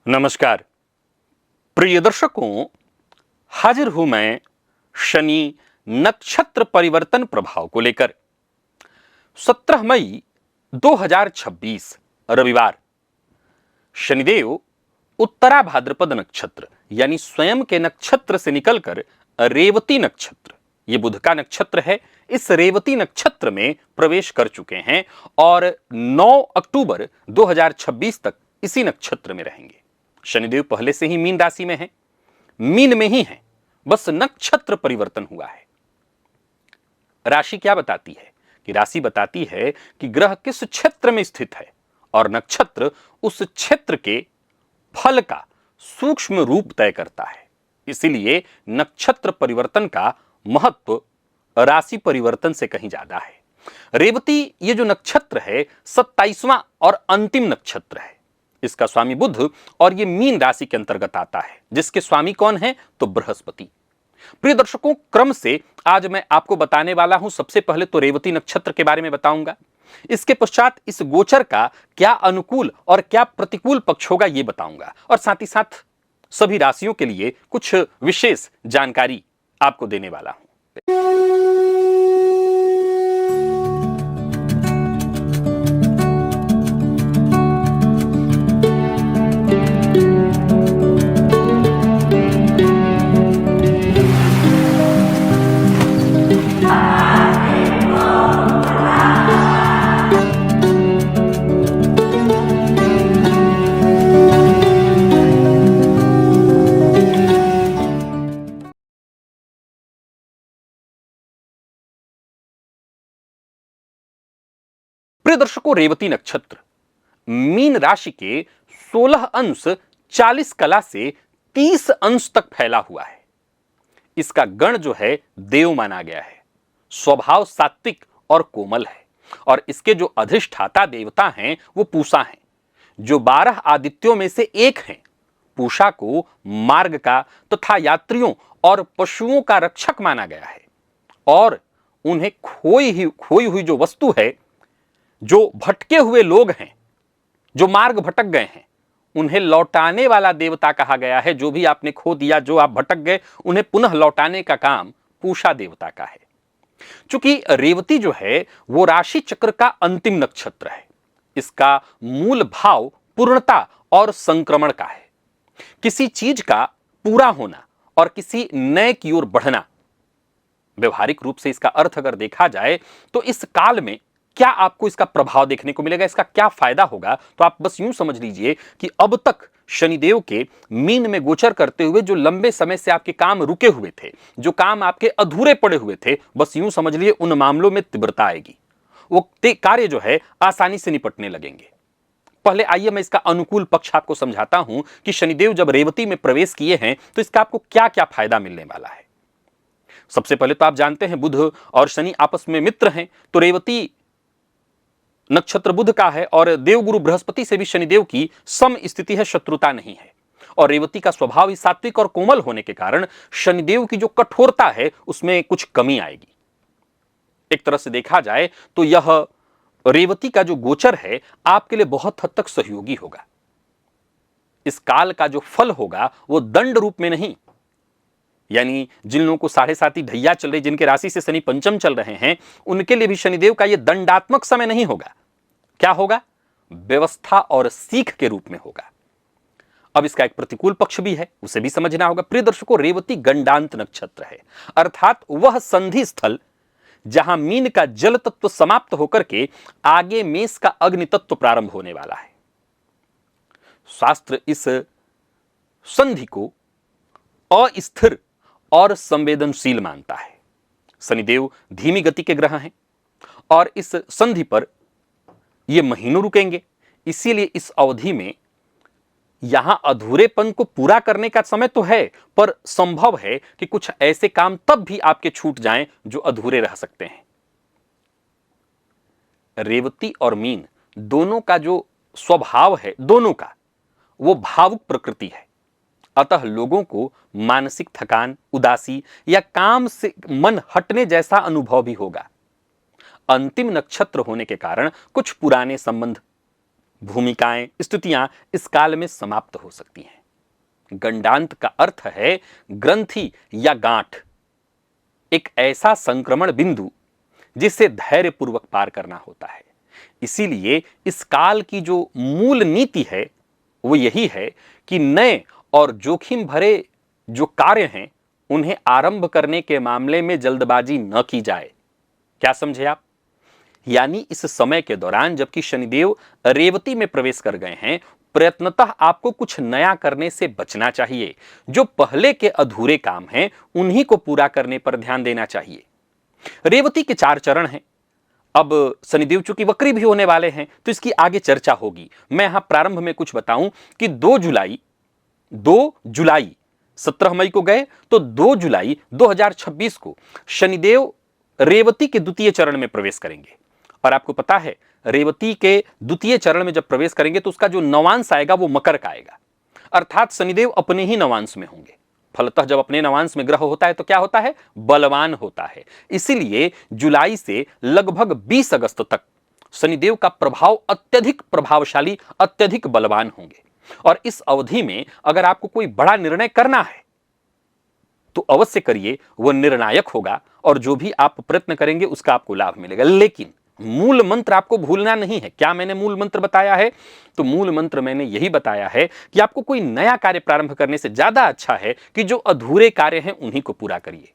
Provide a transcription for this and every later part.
नमस्कार प्रिय दर्शकों, हाजिर हूं मैं शनि नक्षत्र परिवर्तन प्रभाव को लेकर। 17 मई 2026 रविवार, शनिदेव उत्तरा भाद्रपद नक्षत्र यानी स्वयं के नक्षत्र से निकलकर रेवती नक्षत्र, ये बुध का नक्षत्र है, इस रेवती नक्षत्र में प्रवेश कर चुके हैं और 9 अक्टूबर 2026 तक इसी नक्षत्र में रहेंगे। शनिदेव पहले से ही मीन राशि में हैं, मीन में ही हैं, बस नक्षत्र परिवर्तन हुआ है। राशि क्या बताती है कि राशि बताती है कि ग्रह किस क्षेत्र में स्थित है और नक्षत्र उस क्षेत्र के फल का सूक्ष्म रूप तय करता है। इसीलिए नक्षत्र परिवर्तन का महत्व राशि परिवर्तन से कहीं ज्यादा है। रेवती ये जो नक्षत्र है 27वां और अंतिम नक्षत्र है। इसका स्वामी बुध और ये मीन राशि के अंतर्गत आता है, जिसके स्वामी कौन है तो बृहस्पति। प्रिय दर्शकों, क्रम से आज मैं आपको बताने वाला हूं। सबसे पहले तो रेवती नक्षत्र के बारे में बताऊंगा, इसके पश्चात इस गोचर का क्या अनुकूल और क्या प्रतिकूल पक्ष होगा ये बताऊंगा, और साथ ही साथ सभी राशियों के लिए कुछ विशेष जानकारी आपको देने वाला हूं। प्रिय दर्शकों, रेवती नक्षत्र मीन राशि के 16 अंश 40 कला से 30 अंश तक फैला हुआ है। इसका गण जो है देव माना गया है, स्वभाव सात्विक और कोमल है, और इसके जो अधिष्ठाता देवता हैं वो पूषा हैं, जो 12 आदित्यों में से एक हैं। पूषा को मार्ग का तथा यात्रियों और पशुओं का रक्षक माना गया है, और उन्हें खोई हुई जो वस्तु है, जो भटके हुए लोग हैं, जो मार्ग भटक गए हैं, उन्हें लौटाने वाला देवता कहा गया है। जो भी आपने खो दिया, जो आप भटक गए, उन्हें पुनः लौटाने का काम पूषा देवता का है। चूंकि रेवती जो है वो राशि चक्र का अंतिम नक्षत्र है, इसका मूल भाव पूर्णता और संक्रमण का है। किसी चीज का पूरा होना और किसी नए की ओर बढ़ना। व्यवहारिक रूप से इसका अर्थ अगर देखा जाए तो इस काल में क्या आपको इसका प्रभाव देखने को मिलेगा, इसका क्या फायदा होगा, तो आप बस यूं समझ लीजिए कि अब तक शनिदेव के मीन में गोचर करते हुए जो लंबे समय से आपके काम रुके हुए थे, जो काम आपके अधूरे पड़े हुए थे, बस यूं समझ लीजिए उन मामलों में तीव्रता आएगी। वो कार्य जो है आसानी से निपटने लगेंगे। पहले आइए मैं इसका अनुकूल पक्ष आपको समझाता हूं कि शनिदेव जब रेवती में प्रवेश किए हैं तो इसका आपको क्या क्या फायदा मिलने वाला है। सबसे पहले तो आप जानते हैं बुध और शनि आपस में मित्र हैं, तो रेवती नक्षत्र बुध का है और देवगुरु बृहस्पति से भी शनिदेव की सम स्थिति है, शत्रुता नहीं है। और रेवती का स्वभाव ही सात्विक और कोमल होने के कारण शनिदेव की जो कठोरता है उसमें कुछ कमी आएगी। एक तरह से देखा जाए तो यह रेवती का जो गोचर है आपके लिए बहुत हद तक सहयोगी होगा। इस काल का जो फल होगा वो दंड रूप में नहीं, यानी जिन लोगों को 7.5 ढैया चल रही, जिनके राशि से शनि पंचम चल रहे हैं, उनके लिए भी शनिदेव का यह दंडात्मक समय नहीं होगा। क्या होगा? व्यवस्था और सीख के रूप में होगा। अब इसका एक प्रतिकूल पक्ष भी है, उसे भी समझना होगा। प्रिय दर्शकों, रेवती गंडांत नक्षत्र है, अर्थात वह संधि स्थल जहां मीन का जल तत्व समाप्त होकर के आगे मेष का अग्नि तत्व प्रारंभ होने वाला है। शास्त्र इस संधि को अस्थिर और संवेदनशील मानता है। शनिदेव धीमी गति के ग्रह हैं और इस संधि पर ये महीनों रुकेंगे, इसीलिए इस अवधि में यहां अधूरेपन को पूरा करने का समय तो है, पर संभव है कि कुछ ऐसे काम तब भी आपके छूट जाएं जो अधूरे रह सकते हैं। रेवती और मीन दोनों का जो स्वभाव है, दोनों का वो भावुक प्रकृति है, अतः लोगों को मानसिक थकान, उदासी या काम से मन हटने जैसा अनुभव भी होगा। अंतिम नक्षत्र होने के कारण कुछ पुराने संबंध भूमिकाएं, स्थितियां इस काल में समाप्त हो सकती हैं। गंडांत का अर्थ है ग्रंथि या गांठ, एक ऐसा संक्रमण बिंदु जिसे धैर्यपूर्वक पार करना होता है। इसीलिए इस काल की जो मूल नीति है वो यही है कि नए और जोखिम भरे जो कार्य हैं उन्हें आरंभ करने के मामले में जल्दबाजी न की जाए। क्या समझे आप? यानी इस समय के दौरान जबकि शनिदेव रेवती में प्रवेश कर गए हैं, प्रयत्नतः आपको कुछ नया करने से बचना चाहिए। जो पहले के अधूरे काम हैं उन्हीं को पूरा करने पर ध्यान देना चाहिए। रेवती के 4 चरण हैं। अब शनिदेव चूंकि वक्री भी होने वाले हैं तो इसकी आगे चर्चा होगी। मैं यहां प्रारंभ में कुछ बताऊं कि 2 जुलाई 17 मई को गए तो 2 जुलाई 2026 को शनिदेव रेवती के द्वितीय चरण में प्रवेश करेंगे। और आपको पता है रेवती के द्वितीय चरण में जब प्रवेश करेंगे तो उसका जो नवांश आएगा वो मकर का आएगा, अर्थात शनिदेव अपने ही नवांश में होंगे। फलतः जब अपने नवांश में ग्रह होता है तो क्या होता है? बलवान होता है। इसीलिए जुलाई से लगभग 20 अगस्त तक शनिदेव का प्रभाव अत्यधिक प्रभावशाली, अत्यधिक बलवान होंगे। और इस अवधि में अगर आपको कोई बड़ा निर्णय करना है तो अवश्य करिए, वह निर्णायक होगा और जो भी आप प्रयत्न करेंगे उसका आपको लाभ मिलेगा। लेकिन मूल मंत्र आपको भूलना नहीं है। क्या मैंने मूल मंत्र बताया है? तो मूल मंत्र मैंने यही बताया है कि आपको कोई नया कार्य प्रारंभ करने से ज्यादा अच्छा है कि जो अधूरे कार्य हैं उन्हीं को पूरा करिए।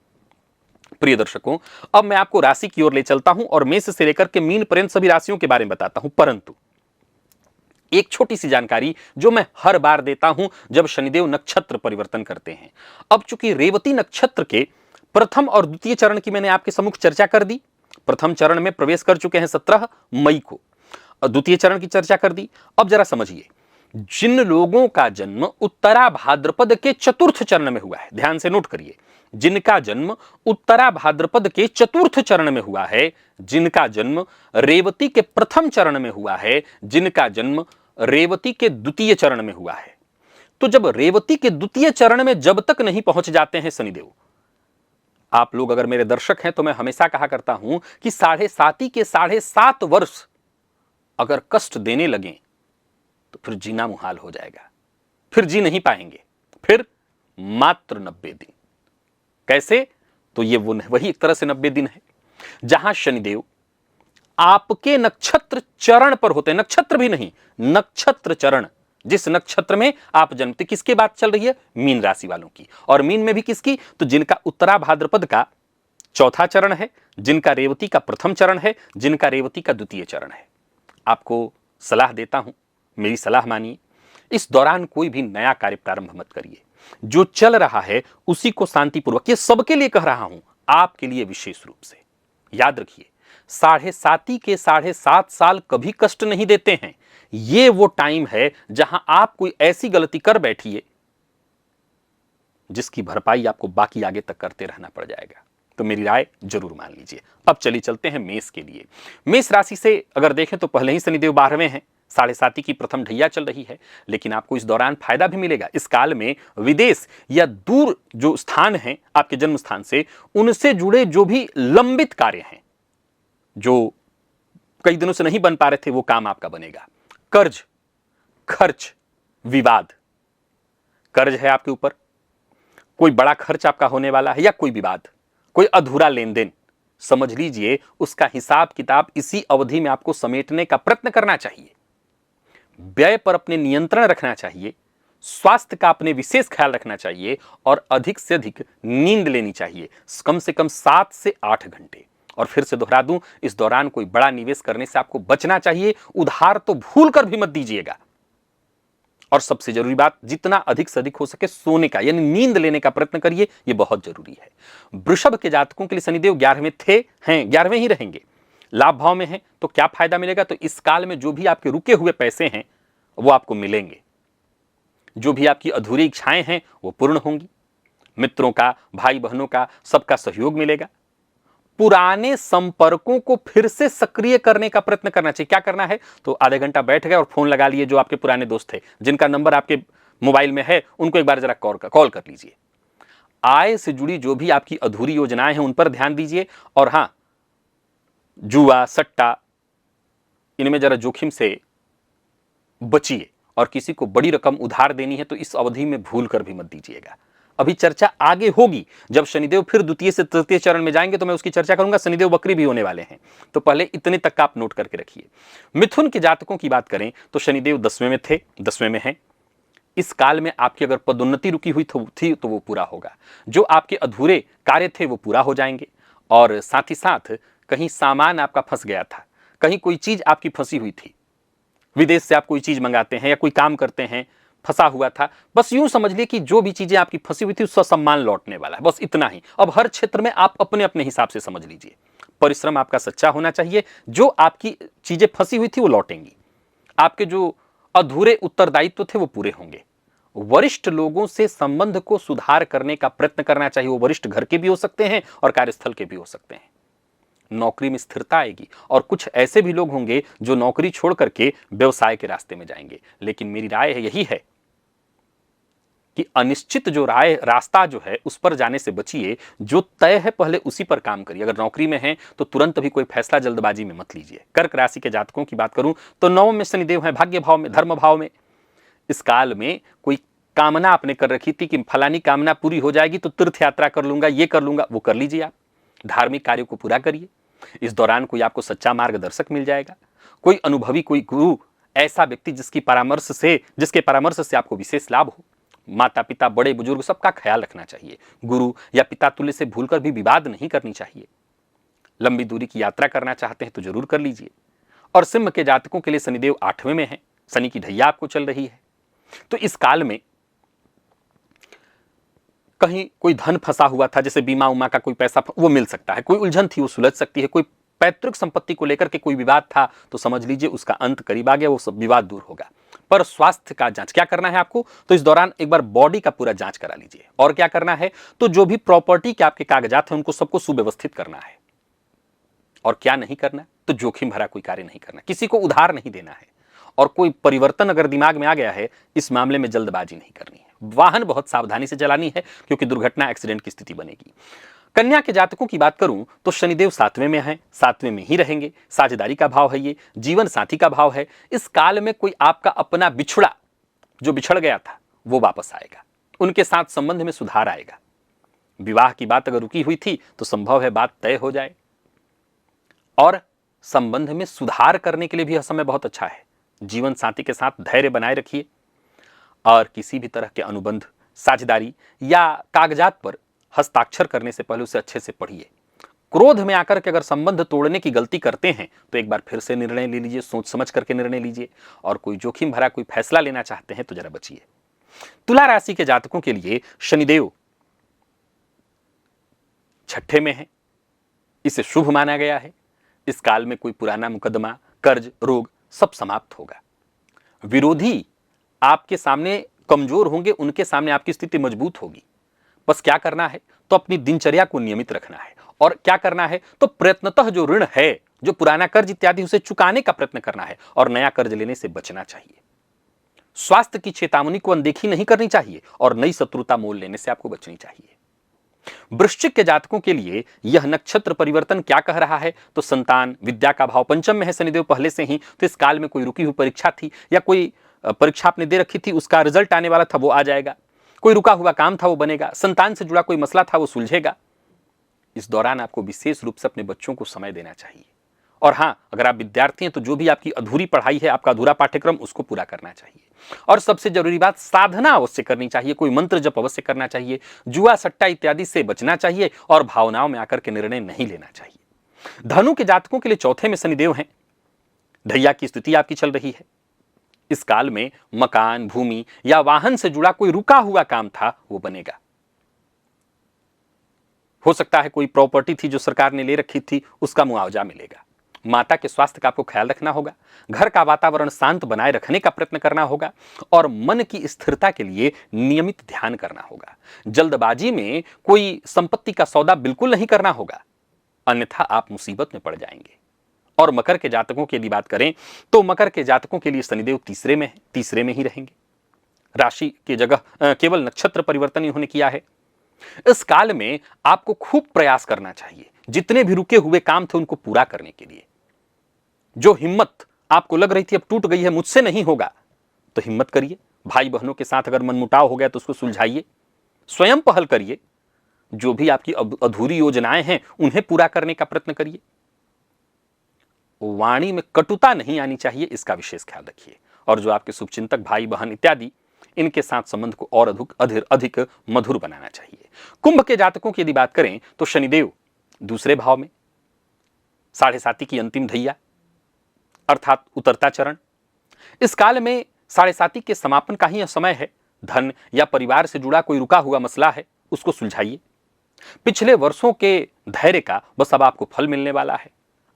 प्रिय दर्शकों, अब मैं आपको राशि की ओर ले चलता हूं और मेष से लेकर के मीन पर्यंत सभी राशियों के बारे में बताता हूं। परंतु एक छोटी सी जानकारी जो मैं हर बार देता हूं जब शनिदेव नक्षत्र परिवर्तन करते हैं। अब चूंकि रेवती नक्षत्र के प्रथम और द्वितीय चरण की मैंने आपके सम्मुख चर्चा कर दी, प्रथम चरण में प्रवेश कर चुके हैं 17 मई को, द्वितीय चरण की चर्चा कर दी। अब जरा समझिए, जिन लोगों का जन्म उत्तरा भाद्रपद के चतुर्थ चरण में हुआ है, ध्यान से नोट करिए, जिनका जन्म उत्तरा भाद्रपद के चतुर्थ चरण में हुआ है, जिनका जन्म रेवती के प्रथम चरण में हुआ है, जिनका जन्म रेवती के द्वितीय चरण में हुआ है, तो जब रेवती के द्वितीय चरण में जब तक नहीं पहुंच जाते हैं शनिदेव, आप लोग अगर मेरे दर्शक हैं तो मैं हमेशा कहा करता हूं कि 7.5 के 7.5 वर्ष अगर कष्ट देने लगें तो फिर जीना मुहाल हो जाएगा, फिर जी नहीं पाएंगे, फिर मात्र 90 दिन। कैसे? तो ये वही एक तरह से 90 दिन है जहां शनिदेव आपके नक्षत्र चरण पर होते हैं, नक्षत्र भी नहीं, नक्षत्र चरण। जिस नक्षत्र में आप जन्मते, किसकी बात चल रही है? मीन राशि वालों की। और मीन में भी किसकी? तो जिनका उत्तरा भाद्रपद का चौथा चरण है, जिनका रेवती का प्रथम चरण है, जिनका रेवती का द्वितीय चरण है। आपको सलाह देता हूं, मेरी सलाह मानिए, इस दौरान कोई भी नया कार्य प्रारंभ मत करिए। जो चल रहा है उसी को शांतिपूर्वक, ये सबके लिए कह रहा हूं, आपके लिए विशेष रूप से याद रखिए, 7.5 के 7.5 साल कभी कष्ट नहीं देते हैं। ये वो टाइम है जहां आप कोई ऐसी गलती कर बैठिए जिसकी भरपाई आपको बाकी आगे तक करते रहना पड़ जाएगा। तो मेरी राय जरूर मान लीजिए। अब चलिए चलते हैं मेष के लिए। मेष राशि से अगर देखें तो पहले ही शनिदेव 12वें हैं, 7.5 की प्रथम ढैया चल रही है, लेकिन आपको इस दौरान फायदा भी मिलेगा। इस काल में विदेश या दूर जो स्थान हैं आपके जन्म स्थान से, उनसे जुड़े जो भी लंबित कार्य हैं, जो कई दिनों से नहीं बन पा रहे थे, वो काम आपका बनेगा। कर्ज, खर्च, विवाद, कर्ज है आपके ऊपर, कोई बड़ा खर्च आपका होने वाला है, या कोई विवाद, कोई अधूरा लेन देन, समझ लीजिए उसका हिसाब किताब इसी अवधि में आपको समेटने का प्रयत्न करना चाहिए। व्यय पर अपने नियंत्रण रखना चाहिए, स्वास्थ्य का अपने विशेष ख्याल रखना चाहिए और अधिक से अधिक नींद लेनी चाहिए, कम से कम 7 से 8 घंटे। और फिर से दोहरा दूं, इस दौरान कोई बड़ा निवेश करने से आपको बचना चाहिए। उधार तो भूल कर भी मत दीजिएगा। और सबसे जरूरी बात, जितना अधिक से अधिक हो सके सोने का यानी नींद लेने का प्रयत्न करिए, यह बहुत जरूरी है। वृषभ के जातकों के लिए शनिदेव 11वें थे, हैं, 11वें ही रहेंगे, लाभ भाव में हैं। तो क्या फायदा मिलेगा? तो इस काल में जो भी आपके रुके हुए पैसे हैं वो आपको मिलेंगे, जो भी आपकी अधूरी इच्छाएं हैं वो पूर्ण होंगी, मित्रों का, भाई बहनों का, सबका सहयोग मिलेगा। पुराने संपर्कों को फिर से सक्रिय करने का प्रयत्न करना चाहिए। क्या करना है? तो आधे घंटा बैठ गए और फोन लगा लिए जो आपके पुराने दोस्त थे, जिनका नंबर आपके मोबाइल में है, उनको एक बार जरा कॉल कर लीजिए। आय से जुड़ी जो भी आपकी अधूरी योजनाएं हैं उन पर ध्यान दीजिए। और हां, जुआ, सट्टा, इनमें जरा जोखिम से बचिए। और किसी को बड़ी रकम उधार देनी है तो इस अवधि में भूल कर भी मत दीजिएगा। अभी चर्चा आगे होगी, जब शनिदेव फिर द्वितीय से तृतीय चरण में जाएंगे तो मैं उसकी चर्चा करूंगा। शनिदेव वक्री भी होने वाले हैं, तो पहले इतने तक का आप नोट करके रखिए। मिथुन के जातकों की बात करें तो शनिदेव 10वें में थे, 10वें में हैं। इस काल में आपकी अगर पदोन्नति रुकी हुई थी तो वो पूरा होगा। जो आपके अधूरे कार्य थे वो पूरा हो जाएंगे। और साथ ही साथ कहीं सामान आपका फंस गया था, कहीं कोई चीज आपकी फंसी हुई थी, विदेश से आप कोई चीज मंगाते हैं या कोई काम करते हैं, फंसा हुआ था, बस यूं समझ लिए कि जो भी चीजें आपकी फंसी हुई थी उसका सम्मान लौटने वाला है, बस इतना ही। अब हर क्षेत्र में आप अपने अपने हिसाब से समझ लीजिए। परिश्रम आपका सच्चा होना चाहिए, जो आपकी चीजें फंसी हुई थी वो लौटेंगी, आपके जो अधूरे उत्तरदायित्व थे वो पूरे होंगे। वरिष्ठ लोगों से संबंध को सुधार करने का प्रयत्न करना चाहिए। वो वरिष्ठ घर के भी हो सकते हैं और कार्यस्थल के भी हो सकते हैं। नौकरी में स्थिरता आएगी और कुछ ऐसे भी लोग होंगे जो नौकरी छोड़ करके व्यवसाय के रास्ते में जाएंगे। लेकिन मेरी राय यही है कि अनिश्चित जो रास्ता जो है उस पर जाने से बचिए। जो तय है पहले उसी पर काम करिए। अगर नौकरी में है तो तुरंत भी कोई फैसला जल्दबाजी में मत लीजिए। कर्क राशि के जातकों की बात करूं तो 9वें में शनिदेव है, भाग्य भाव में, धर्म भाव में। इस काल में कोई कामना आपने कर रखी थी कि फलानी कामना पूरी हो जाएगी तो तीर्थ यात्रा कर लूंगा, ये कर लूंगा, वो कर लीजिए। आप धार्मिक कार्यों को पूरा करिए। इस दौरान कोई आपको सच्चा मार्गदर्शक मिल जाएगा, कोई अनुभवी, कोई गुरु, ऐसा व्यक्ति जिसके परामर्श से आपको विशेष लाभ हो। माता पिता, बड़े बुजुर्ग, सबका ख्याल रखना चाहिए। गुरु या पिता तुल्य से भूलकर भी विवाद नहीं करनी चाहिए। लंबी दूरी की यात्रा करना चाहते हैं तो जरूर कर लीजिए। और सिंह के जातकों के लिए शनिदेव 8वें में है, शनि की ढैया आपको चल रही है। तो इस काल में कहीं कोई धन फंसा हुआ था, जैसे बीमा उमा का कोई पैसा, वो मिल सकता है। कोई उलझन थी वो सुलझ सकती है। कोई पैतृक संपत्ति को लेकर के कोई विवाद था तो समझ लीजिए उसका अंत करीब आ गया, वो सब विवाद दूर होगा। पर स्वास्थ्य का जांच क्या करना है आपको, तो इस दौरान एक बार बॉडी का पूरा जांच करा लीजिए। और क्या करना है, तो जो भी प्रॉपर्टी के आपके कागजात हैं उनको सबको सुव्यवस्थित करना है। और क्या नहीं करना, तो जोखिम भरा कोई कार्य नहीं करना, किसी को उधार नहीं देना है। और कोई परिवर्तन अगर दिमाग में आ गया है, इस मामले में जल्दबाजी नहीं करनी है। वाहन बहुत सावधानी से चलानी है क्योंकि दुर्घटना, एक्सीडेंट की स्थिति बनेगी। कन्या के जातकों की बात करूं तो शनिदेव 7वें में है, 7वें में ही रहेंगे। साझेदारी का भाव है, ये जीवन साथी का भाव है। इस काल में कोई आपका अपना बिछड़ा जो बिछड़ गया था वो वापस आएगा, उनके साथ संबंध में सुधार आएगा। विवाह की बात अगर रुकी हुई थी तो संभव है बात तय हो जाए। और संबंध में सुधार करने के लिए भी यह समय बहुत अच्छा है। जीवन साथी के साथ धैर्य बनाए रखिए और किसी भी तरह के अनुबंध, साझेदारी या कागजात पर हस्ताक्षर करने से पहले उसे अच्छे से पढ़िए। क्रोध में आकर के अगर संबंध तोड़ने की गलती करते हैं तो एक बार फिर से निर्णय ले लीजिए, सोच समझ करके निर्णय लीजिए। और कोई जोखिम भरा कोई फैसला लेना चाहते हैं तो जरा बचिए। तुला राशि के जातकों के लिए शनिदेव 6ठे में है, इसे शुभ माना गया है। इस काल में कोई पुराना मुकदमा, कर्ज, रोग सब समाप्त होगा। विरोधी आपके सामने कमजोर होंगे, उनके सामने आपकी स्थिति मजबूत होगी। बस क्या करना है, तो अपनी दिनचर्या को नियमित रखना है। और क्या करना है, तो प्रयत्नतः जो ऋण है, जो पुराना कर्ज इत्यादि, उसे चुकाने का प्रयत्न करना है और नया कर्ज लेने से बचना चाहिए। स्वास्थ्य की चेतावनी को अनदेखी नहीं करनी चाहिए और नई शत्रुता मोल लेने से आपको बचनी चाहिए। वृश्चिक के जातकों के लिए यह नक्षत्र परिवर्तन क्या कह रहा है, तो संतान, विद्या का भाव 5म में है शनिदेव पहले से ही। तो इस काल में कोई रुकी हुई परीक्षा थी या कोई परीक्षा आपने दे रखी थी, उसका रिजल्ट आने वाला था, वो आ जाएगा। कोई रुका हुआ काम था वो बनेगा। संतान से जुड़ा कोई मसला था वो सुलझेगा। इस दौरान आपको विशेष रूप से अपने बच्चों को समय देना चाहिए। और हां, अगर आप विद्यार्थी हैं तो जो भी आपकी अधूरी पढ़ाई है, आपका अधूरा पाठ्यक्रम, उसको पूरा करना चाहिए। और सबसे जरूरी बात, साधना अवश्य करनी चाहिए, कोई मंत्र जप अवश्य करना चाहिए। जुआ सट्टा इत्यादि से बचना चाहिए और भावनाओं में आकर के निर्णय नहीं लेना चाहिए। धनु के जातकों के लिए 4थे में शनिदेव हैं, ढैया की स्थिति आपकी चल रही है। इस काल में मकान, भूमि या वाहन से जुड़ा कोई रुका हुआ काम था वो बनेगा। हो सकता है कोई प्रॉपर्टी थी जो सरकार ने ले रखी थी, उसका मुआवजा मिलेगा। माता के स्वास्थ्य का आपको ख्याल रखना होगा। घर का वातावरण शांत बनाए रखने का प्रयत्न करना होगा और मन की स्थिरता के लिए नियमित ध्यान करना होगा। जल्दबाजी में कोई संपत्ति का सौदा बिल्कुल नहीं करना होगा, अन्यथा आप मुसीबत में पड़ जाएंगे। और मकर के जातकों की यदि बात करें तो मकर के जातकों के लिए शनिदेव 3रे में है, 3रे में ही रहेंगे। राशि की जगह केवल नक्षत्र परिवर्तन इन्होंने किया है। इस काल में आपको खूब प्रयास करना चाहिए, जितने भी रुके हुए काम थे उनको पूरा करने के लिए। जो हिम्मत आपको लग रही थी अब टूट गई है, मुझसे नहीं होगा, तो हिम्मत करिए। भाई बहनों के साथ अगर मनमुटाव हो गया तो उसको सुलझाइए। स्वयं पहल करिए। जो भी आपकी अधूरी योजनाएं हैं उन्हें पूरा करने का प्रयत्न करिए। वाणी में कटुता नहीं आनी चाहिए, इसका विशेष ख्याल रखिए। और जो आपके शुभचिंतक भाई बहन इत्यादि, इनके साथ संबंध को और अधिक मधुर बनाना चाहिए। कुंभ के जातकों की यदि बात करें तो शनिदेव दूसरे भाव में, 7.5 की अंतिम ढैया अर्थात उतरता चरण। इस काल में 7.5 के समापन का ही यह समय है। धन या परिवार से जुड़ा कोई रुका हुआ मसला है, उसको सुलझाइए। पिछले वर्षों के धैर्य का बस अब आपको फल मिलने वाला है।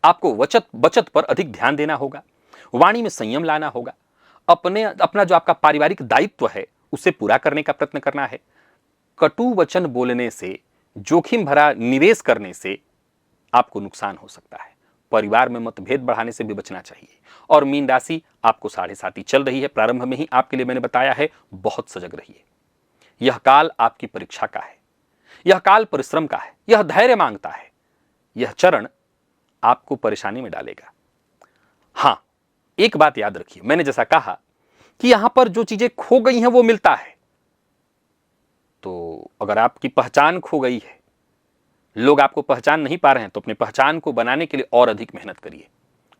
आपको बचत पर अधिक ध्यान देना होगा। वाणी में संयम लाना होगा। अपना जो आपका पारिवारिक दायित्व है उसे पूरा करने का प्रयत्न करना है। कटु वचन बोलने से, जोखिम भरा निवेश करने से आपको नुकसान हो सकता है। परिवार में मतभेद बढ़ाने से भी बचना चाहिए। और मीन राशि आपको 7.5 चल रही है। प्रारंभ में ही आपके लिए मैंने बताया है, बहुत सजग रहिए। यह काल आपकी परीक्षा का है। यह काल परिश्रम का है। यह धैर्य मांगता है। यह चरण आपको परेशानी में डालेगा। हां, एक बात याद रखिए, मैंने जैसा कहा कि यहां पर जो चीजें खो गई हैं वो मिलता है। तो अगर आपकी पहचान खो गई है, लोग आपको पहचान नहीं पा रहे हैं, तो अपनी पहचान को बनाने के लिए और अधिक मेहनत करिए।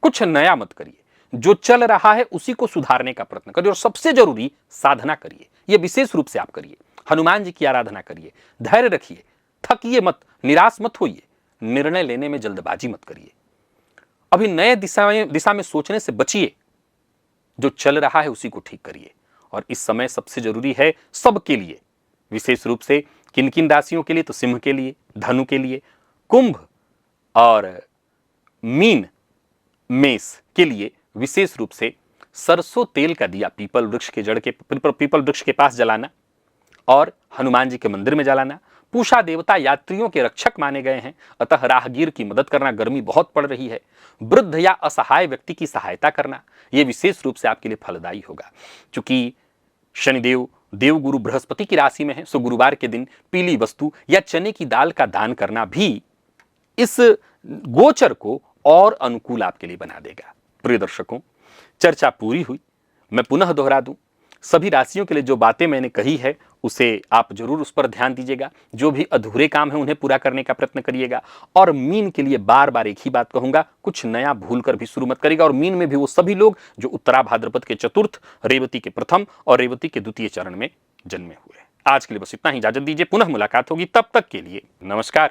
कुछ नया मत करिए। जो चल रहा है उसी को सुधारने का प्रयत्न करिए। और सबसे जरूरी, साधना करिए। यह विशेष रूप से आप करिए। हनुमान जी की आराधना करिए। धैर्य रखिए। थकिए मत, निराश मत होइए। निर्णय लेने में जल्दबाजी मत करिए। अभी नए दिशा में सोचने से बचिए। जो चल रहा है उसी को ठीक करिए। और इस समय सबसे जरूरी है सबके लिए, विशेष रूप से किन किन राशियों के लिए, तो सिंह के लिए, धनु के लिए, कुंभ और मीन मेष के लिए विशेष रूप से सरसों तेल का दिया पीपल वृक्ष के पास जलाना और हनुमान जी के मंदिर में जलाना। पूषा देवता यात्रियों के रक्षक माने गए हैं, अतः राहगीर की मदद करना। गर्मी बहुत पड़ रही है। वृद्ध या असहाय व्यक्ति की सहायता करना, यह विशेष रूप से आपके लिए फलदायी होगा। चूंकि शनिदेव देवगुरु बृहस्पति की राशि में है, सो गुरुवार के दिन पीली वस्तु या चने की दाल का दान करना भी इस गोचर को और अनुकूल आपके लिए बना देगा। प्रिय दर्शकों, चर्चा पूरी हुई। मैं पुनः दोहरा दूं, सभी राशियों के लिए जो बातें मैंने कही है उसे आप जरूर उस पर ध्यान दीजिएगा। जो भी अधूरे काम है उन्हें पूरा करने का प्रयत्न करिएगा। और मीन के लिए बार बार एक ही बात कहूंगा, कुछ नया भूलकर भी शुरू मत करिएगा। और मीन में भी वो सभी लोग जो उत्तरा भाद्रपद के चतुर्थ, रेवती के प्रथम और रेवती के द्वितीय चरण में जन्मे हुए। आज के लिए बस इतना ही, इजाजत दीजिए। पुनः मुलाकात होगी, तब तक के लिए नमस्कार।